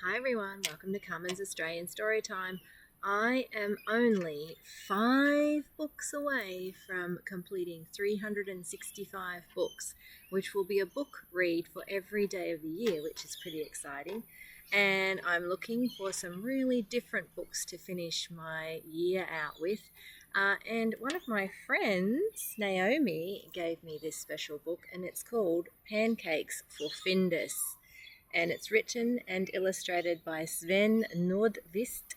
Hi everyone, welcome to Carmen's Australian Storytime. I am only 5 books away from completing 365 books, which will be a book read for every day of the year, which is pretty exciting. And I'm looking for some really different books to finish my year out with. And one of my friends, NAOMI, gave me this special book, and it's called Pancakes for Findus. And it's written and illustrated by Sven Nordqvist.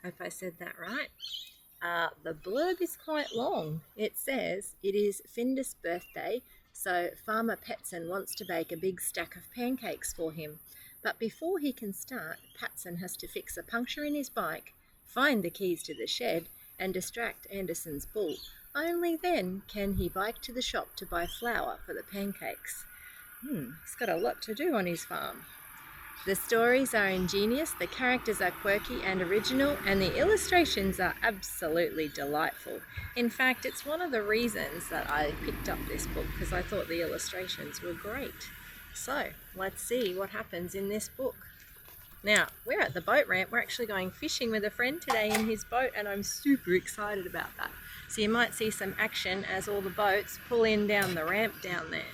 Hope I said that right. The blurb is quite long. It says, it is Findus' birthday, so Farmer Petson wants to bake a big stack of pancakes for him. But before he can start, Patson has to fix a puncture in his bike, find the keys to the shed, and distract Anderson's bull. Only then can he bike to the shop to buy flour for the pancakes. He's got a lot to do on his farm. The stories are ingenious, the characters are quirky and original, and the illustrations are absolutely delightful. In fact, it's one of the reasons that I picked up this book, because I thought the illustrations were great. So, let's see what happens in this book. Now, we're at the boat ramp. We're actually going fishing with a friend today in his boat, and I'm super excited about that. So you might see some action as all the boats pull in down the ramp down there.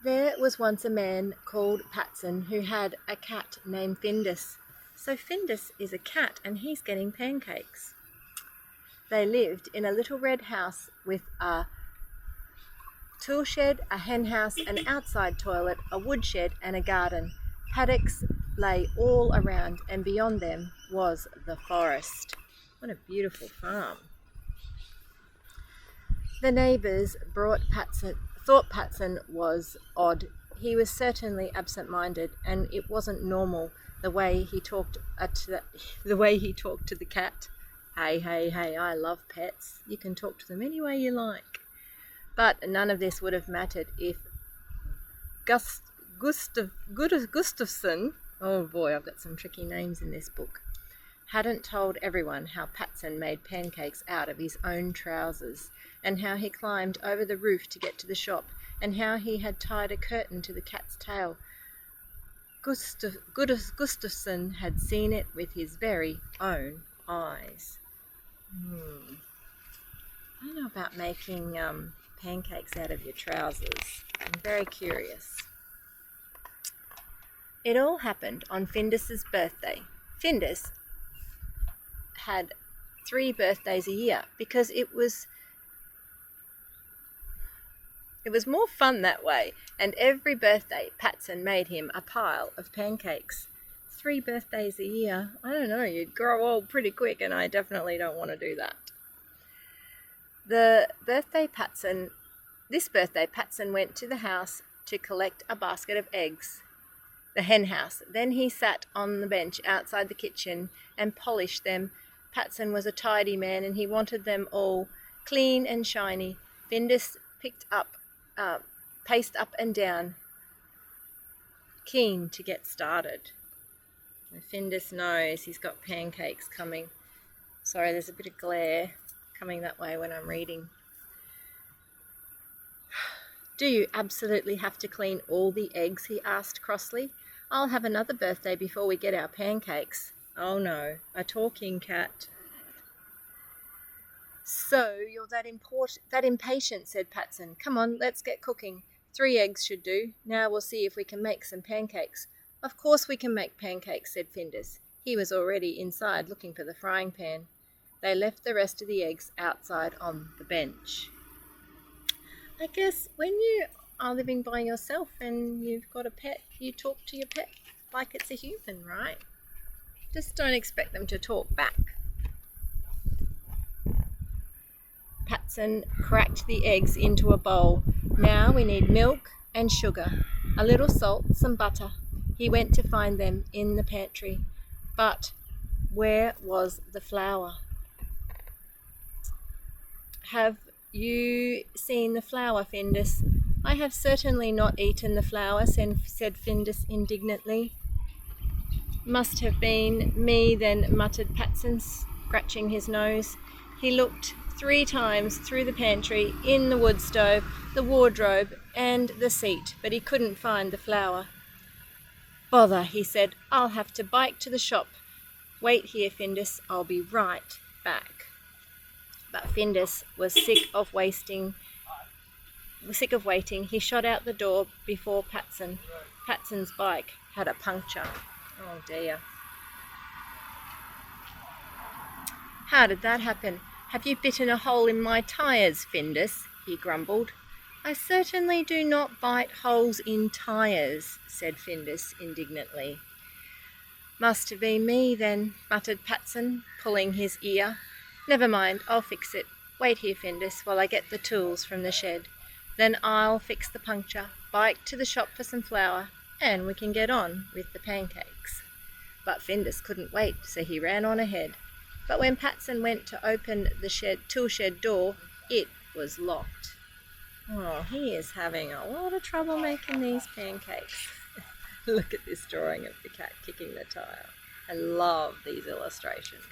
There was once a man called Patson who had a cat named Findus. So Findus is a cat and he's getting pancakes. They lived in a little red house with a tool shed, a hen house, an outside toilet, a woodshed and a garden. Paddocks lay all around, and beyond them was the forest. What a beautiful farm. The neighbours thought Patson was odd. He was certainly absent-minded, and it wasn't normal the way he talked to the cat. Hey, I love pets. You can talk to them any way you like. But none of this would have mattered if Gustafsson, oh boy, I've got some tricky names in this book, hadn't told everyone how Patson made pancakes out of his own trousers, and how he climbed over the roof to get to the shop, and how he had tied a curtain to the cat's tail. Gustafsson had seen it with his very own eyes. I don't know about making pancakes out of your trousers. I'm very curious. It all happened on Findus's birthday. Findus had 3 birthdays a year because it was more fun that way, and every birthday Patson made him a pile of pancakes. 3 birthdays a year, I don't know, you'd grow old pretty quick, and I definitely don't want to do that. This birthday Patson went to the house to collect a basket of eggs, the hen house. Then he sat on the bench outside the kitchen and polished them. Patson was a tidy man, and he wanted them all clean and shiny. Findus paced up and down, keen to get started. Findus knows he's got pancakes coming. Sorry, there's a bit of glare coming that way when I'm reading. Do you absolutely have to clean all the eggs? He asked crossly. I'll have another birthday before we get our pancakes. Oh no, a talking cat. So you're that impatient, said Patson. Come on, let's get cooking. 3 eggs should do. Now we'll see if we can make some pancakes. Of course we can make pancakes, said Findus. He was already inside looking for the frying pan. They left the rest of the eggs outside on the bench. I guess when you are living by yourself and you've got a pet, you talk to your pet like it's a human, right? Just don't expect them to talk back. Patson cracked the eggs into a bowl. Now we need milk and sugar, a little salt, some butter. He went to find them in the pantry. But where was the flour? Have you seen the flour, Findus? I have certainly not eaten the flour, said Findus indignantly. Must have been me then, muttered Patson, scratching his nose. He looked 3 times through the pantry, in the wood stove, the wardrobe, and the seat, but he couldn't find the flour. "Bother," he said, "I'll have to bike to the shop. Wait here, Findus, I'll be right back." But Findus was sick of waiting. He shot out the door before Patson. Patson's bike had a puncture. Oh dear. "How did that happen? Have you bitten a hole in my tyres, Findus?" he grumbled. "I certainly do not bite holes in tyres," said Findus indignantly. "Must have been me then," muttered Patson, pulling his ear. "Never mind, I'll fix it. Wait here, Findus, while I get the tools from the shed. Then I'll fix the puncture, bike to the shop for some flour, and we can get on with the pancakes." But Findus couldn't wait, so he ran on ahead. But when Patson went to open the tool shed door, it was locked. Oh, he is having a lot of trouble making these pancakes. Look at this drawing of the cat kicking the tire. I love these illustrations.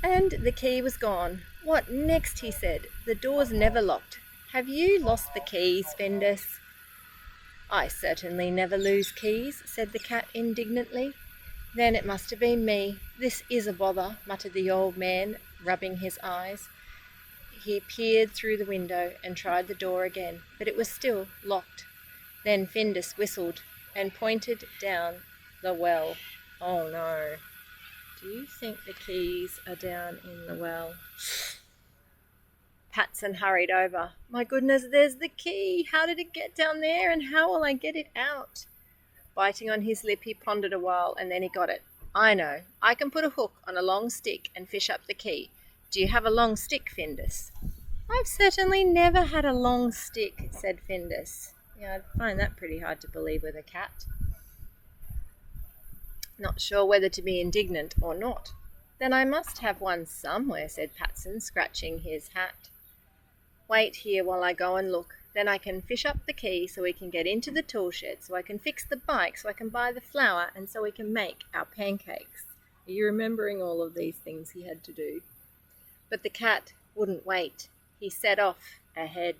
And the key was gone. "What next?" he said. "The door's never locked. Have you lost the keys, Findus?" "I certainly never lose keys," said the cat indignantly. "Then it must have been me. This is a bother," muttered the old man, rubbing his eyes. He peered through the window and tried the door again, but it was still locked. Then Findus whistled and pointed down the well. Oh no. Do you think the keys are down in the well? Patson hurried over. "My goodness, there's the key! How did it get down there, and how will I get it out?" Biting on his lip, he pondered a while, and then he got it. "I know. I can put a hook on a long stick and fish up the key. Do you have a long stick, Findus?" "I've certainly never had a long stick," said Findus. Yeah, I'd find that pretty hard to believe with a cat. Not sure whether to be indignant or not. "Then I must have one somewhere," said Patson, scratching his hat. "Wait here while I go and look. Then I can fish up the key so we can get into the tool shed, so I can fix the bike, so I can buy the flour, and so we can make our pancakes." Are you remembering all of these things he had to do? But the cat wouldn't wait. He set off ahead.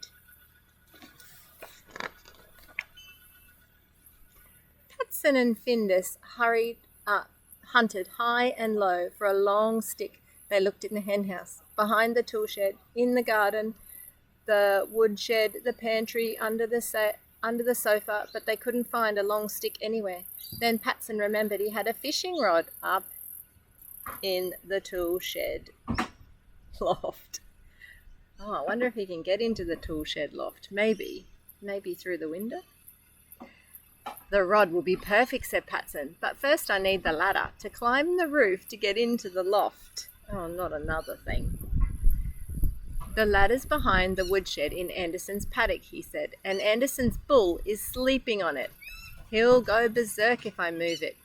Patson and Findus hunted high and low for a long stick. They looked in the henhouse, behind the tool shed, in the garden, the woodshed, the pantry, under the sofa, but they couldn't find a long stick anywhere. Then Patson remembered he had a fishing rod up in the tool shed loft. Oh, I wonder if he can get into the tool shed loft. Maybe through the window. "The rod will be perfect," said Patson, "but first I need the ladder to climb the roof to get into the loft." Oh, not another thing. "The ladder's behind the woodshed in Anderson's paddock," he said, "and Anderson's bull is sleeping on it. He'll go berserk if I move it.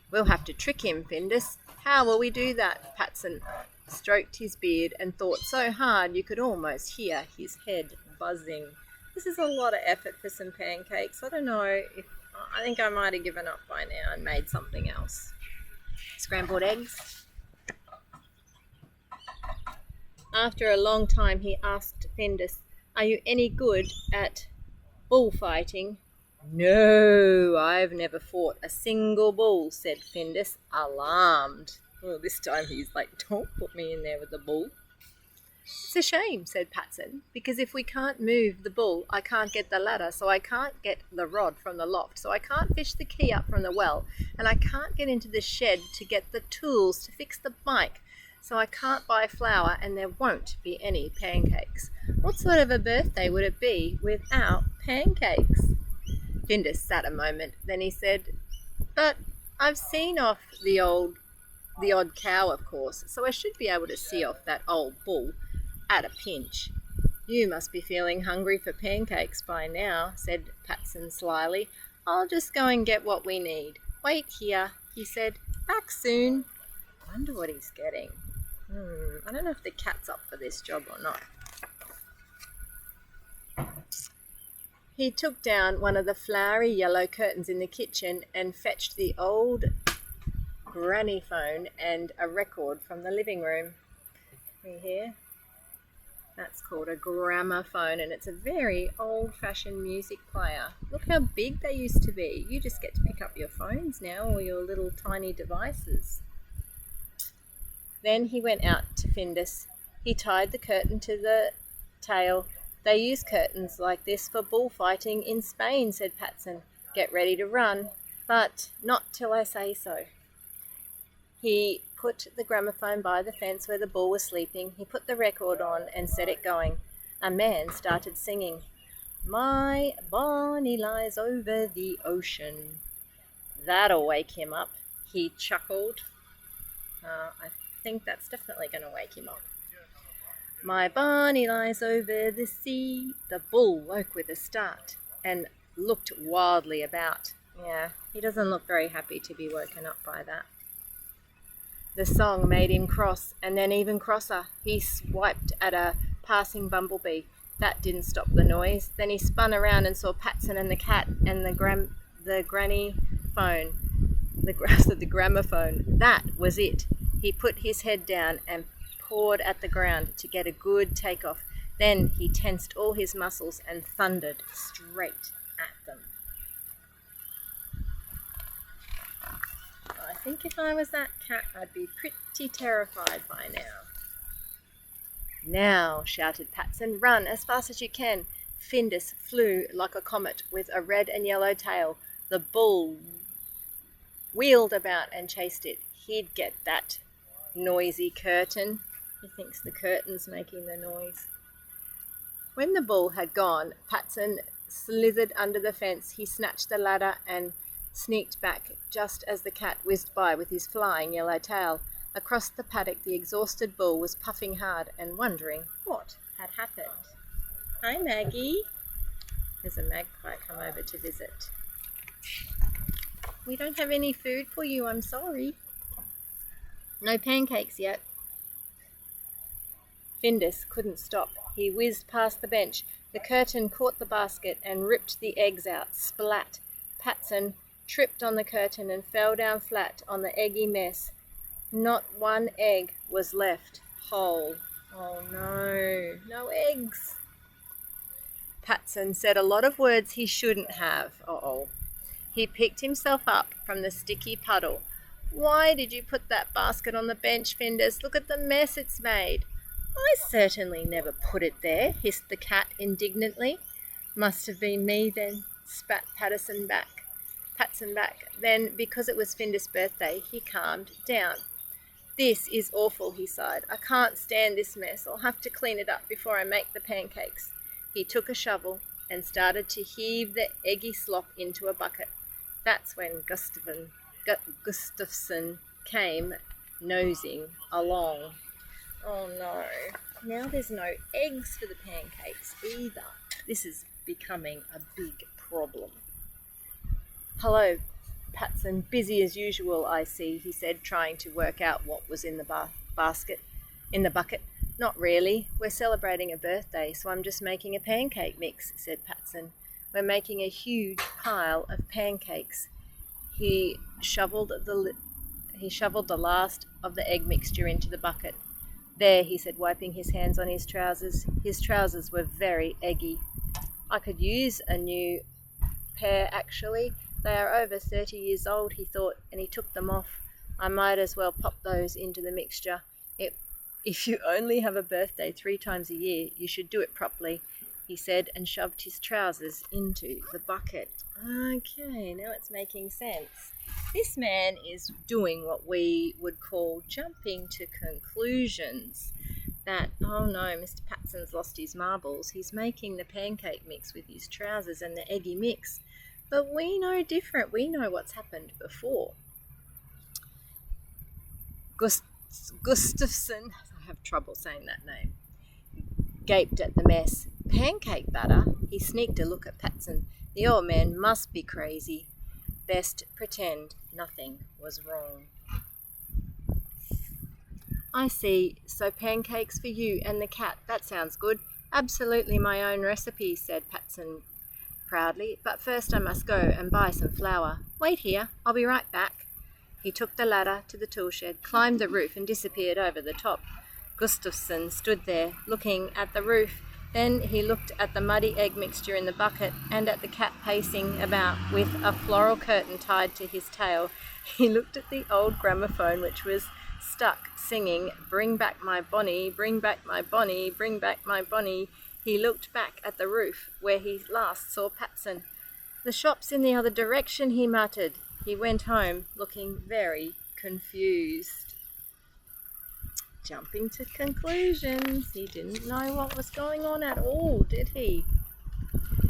We'll have to trick him, Findus." "How will we do that?" Patson stroked his beard and thought so hard you could almost hear his head buzzing. This is a lot of effort for some pancakes. I don't know if I think I might have given up by now and made something else. Scrambled eggs. After a long time he asked Findus, "Are you any good at bullfighting?" "No, I've never fought a single bull," said Findus, alarmed. Well, this time he's like, "Don't put me in there with the bull." "It's a shame," said Patson, "because if we can't move the bull, I can't get the ladder, so I can't get the rod from the loft, so I can't fish the key up from the well, and I can't get into the shed to get the tools to fix the bike, so I can't buy flour, and there won't be any pancakes. What sort of a birthday would it be without pancakes?" Findus sat a moment, then he said, "But I've seen off the odd cow, of course, so I should be able to see off that old bull at a pinch." "You must be feeling hungry for pancakes by now," said Patson slyly. "I'll just go and get what we need. Wait here," he said. "Back soon." I wonder what he's getting. I don't know if the cat's up for this job or not. He took down one of the flowery yellow curtains in the kitchen and fetched the old granny phone and a record from the living room. You hear? That's called a gramophone, and it's a very old-fashioned music player. Look how big they used to be. You just get to pick up your phones now, or your little tiny devices. Then he went out to Findus. He tied the curtain to the tail. They use curtains like this for bullfighting in Spain, said Patson. Get ready to run, but not till I say so. He put the gramophone by the fence where the bull was sleeping. He put the record on and set it going. A man started singing, My Bonnie lies over the ocean. That'll wake him up, he chuckled. I think that's definitely going to wake him up. My Bonnie lies over the sea. The bull woke with a start and looked wildly about. Yeah, he doesn't look very happy to be woken up by that. The song made him cross, and then even crosser. He swiped at a passing bumblebee. That didn't stop the noise. Then he spun around and saw Patson and the cat and the granny phone. The gramophone. That was it. He put his head down and pawed at the ground to get a good takeoff. Then he tensed all his muscles and thundered straight at them. I think if I was that cat, I'd be pretty terrified by now. Now, shouted Patson, run as fast as you can. Findus flew like a comet with a red and yellow tail. The bull wheeled about and chased it. He'd get that noisy curtain. He thinks the curtain's making the noise. When the bull had gone, Patson slithered under the fence. He snatched the ladder and sneaked back just as the cat whizzed by with his flying yellow tail. Across the paddock, the exhausted bull was puffing hard and wondering what had happened. Hi, Maggie. There's a magpie come over to visit. We don't have any food for you, I'm sorry. No pancakes yet. Findus couldn't stop. He whizzed past the bench. The curtain caught the basket and ripped the eggs out. Splat. Patson tripped on the curtain and fell down flat on the eggy mess. Not one egg was left whole. Oh no, no eggs. Patson said a lot of words he shouldn't have. Uh-oh. He picked himself up from the sticky puddle. Why did you put that basket on the bench, Findus? Look at the mess it's made. I certainly never put it there, hissed the cat indignantly. Must have been me then, spat Patson back. Then, because it was Findus' birthday, he calmed down. This is awful, he sighed. I can't stand this mess. I'll have to clean it up before I make the pancakes. He took a shovel and started to heave the eggy slop into a bucket. That's when Gustafson came nosing along. Oh no, now there's no eggs for the pancakes either. This is becoming a big problem. Hello, Patson, busy as usual, I see, he said, trying to work out what was in the bucket. Not really. We're celebrating a birthday, so I'm just making a pancake mix, said Patson. We're making a huge pile of pancakes. He shoveled the last of the egg mixture into the bucket. There, he said, wiping his hands on his trousers. His trousers were very eggy. I could use a new pair, actually. They are over 30 years old, he thought, and he took them off. I might as well pop those into the mixture. If you only have a birthday 3 times a year, you should do it properly, he said, and shoved his trousers into the bucket. Okay, now it's making sense. This man is doing what we would call jumping to conclusions. That, oh no, Mr. Patson's lost his marbles. He's making the pancake mix with his trousers and the eggy mix. But we know different. We know what's happened before. Gustafson, I have trouble saying that name, gaped at the mess. Pancake batter? He sneaked a look at Patson. The old man must be crazy. Best pretend nothing was wrong. I see. So pancakes for you and the cat. That sounds good. Absolutely my own recipe, said Patson proudly. But first I must go and buy some flour. Wait here. I'll be right back. He took the ladder to the tool shed, climbed the roof and disappeared over the top. Gustafsson stood there, looking at the roof. Then he looked at the muddy egg mixture in the bucket and at the cat pacing about with a floral curtain tied to his tail. He looked at the old gramophone which was stuck, singing, "Bring back my Bonnie, bring back my Bonnie, bring back my Bonnie." He looked back at the roof where he last saw Patson. "The shop's in the other direction," he muttered. He went home, looking very confused. Jumping to conclusions, he didn't know what was going on at all, did he?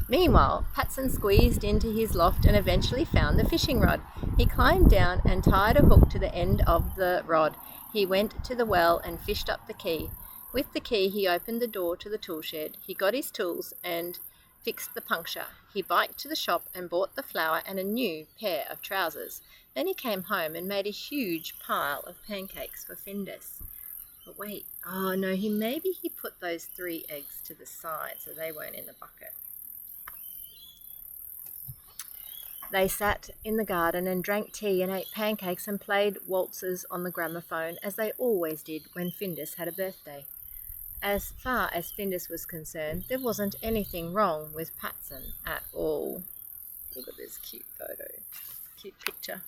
Meanwhile, Patson squeezed into his loft and eventually found the fishing rod. He climbed down and tied a hook to the end of the rod. He went to the well and fished up the key. With the key, he opened the door to the tool shed. He got his tools and fixed the puncture. He biked to the shop and bought the flour and a new pair of trousers. Then he came home and made a huge pile of pancakes for Findus. But wait, oh no, maybe he put those 3 eggs to the side so they weren't in the bucket. They sat in the garden and drank tea and ate pancakes and played waltzes on the gramophone, as they always did when Findus had a birthday. As far as Findus was concerned, there wasn't anything wrong with Patson at all. Look at this cute photo, cute picture.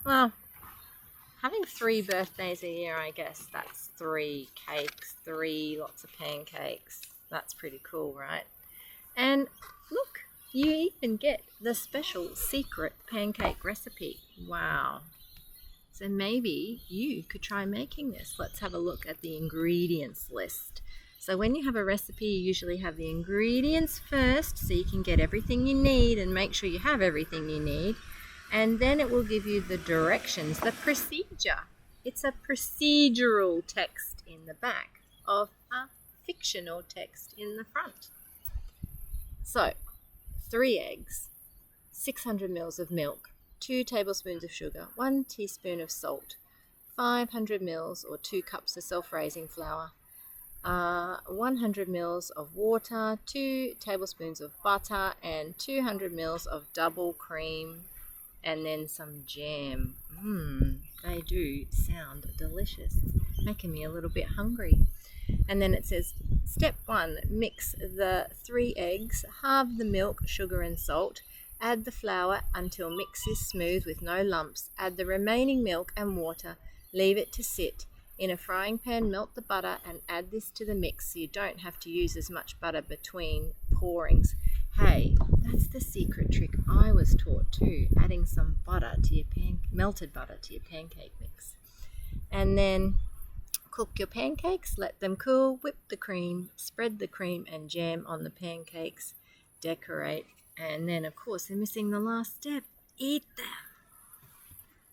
Well, having 3 birthdays a year, I guess that's 3 cakes, 3 lots of pancakes. That's pretty cool, right? And look, you even get the special secret pancake recipe. Wow. So maybe you could try making this. Let's have a look at the ingredients list. So when you have a recipe, you usually have the ingredients first so you can get everything you need and make sure you have everything you need. And then it will give you the directions, the procedure. It's a procedural text in the back of a fictional text in the front. So, 3 eggs, 600 ml of milk, 2 tablespoons of sugar, 1 teaspoon of salt, 500 ml or 2 cups of self-raising flour, 100 ml of water, 2 tablespoons of butter, and 200 ml of double cream, and then some jam. They do sound delicious, making me a little bit hungry. And then it says, step 1, mix the 3 eggs, halve the milk, sugar and salt, add the flour until mix is smooth with no lumps, add the remaining milk and water, leave it to sit. In a frying pan, melt the butter and add this to the mix so you don't have to use as much butter between pourings. Hey, that's the secret trick I was taught too, adding some butter to your melted butter to your pancake mix. And then cook your pancakes, let them cool, whip the cream, spread the cream and jam on the pancakes, decorate, and then of course they're missing the last step, eat them.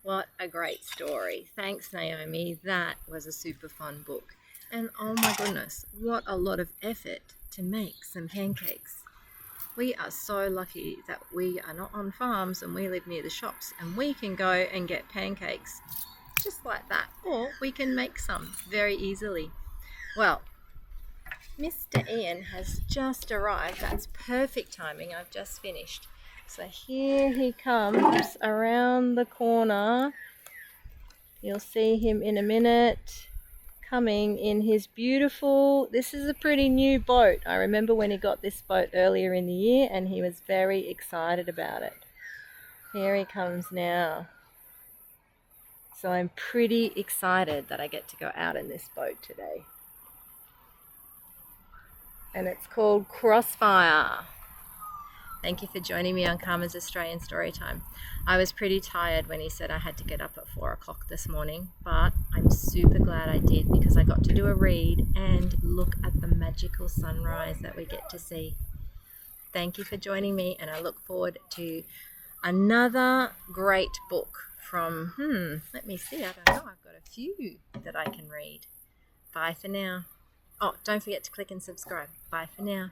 What a great story. Thanks, NAOMI. That was a super fun book. And oh my goodness, what a lot of effort to make some pancakes. We are so lucky that we are not on farms and we live near the shops and we can go and get pancakes just like that, or we can make some very easily. Well, Mr. Ian has just arrived. That's perfect timing. I've just finished. So here he comes around the corner. You'll see him in a minute, coming in his beautiful, this is a pretty new boat. I remember when he got this boat earlier in the year and he was very excited about it. Here he comes now. So I'm pretty excited that I get to go out in this boat today. And it's called Crossfire. Thank you for joining me on Carmen's Australian Storytime. I was pretty tired when he said I had to get up at 4 o'clock this morning, but I'm super glad I did because I got to do a read and look at the magical sunrise that we get to see. Thank you for joining me, and I look forward to another great book from, let me see, I don't know, I've got a few that I can read. Bye for now. Oh, don't forget to click and subscribe. Bye for now.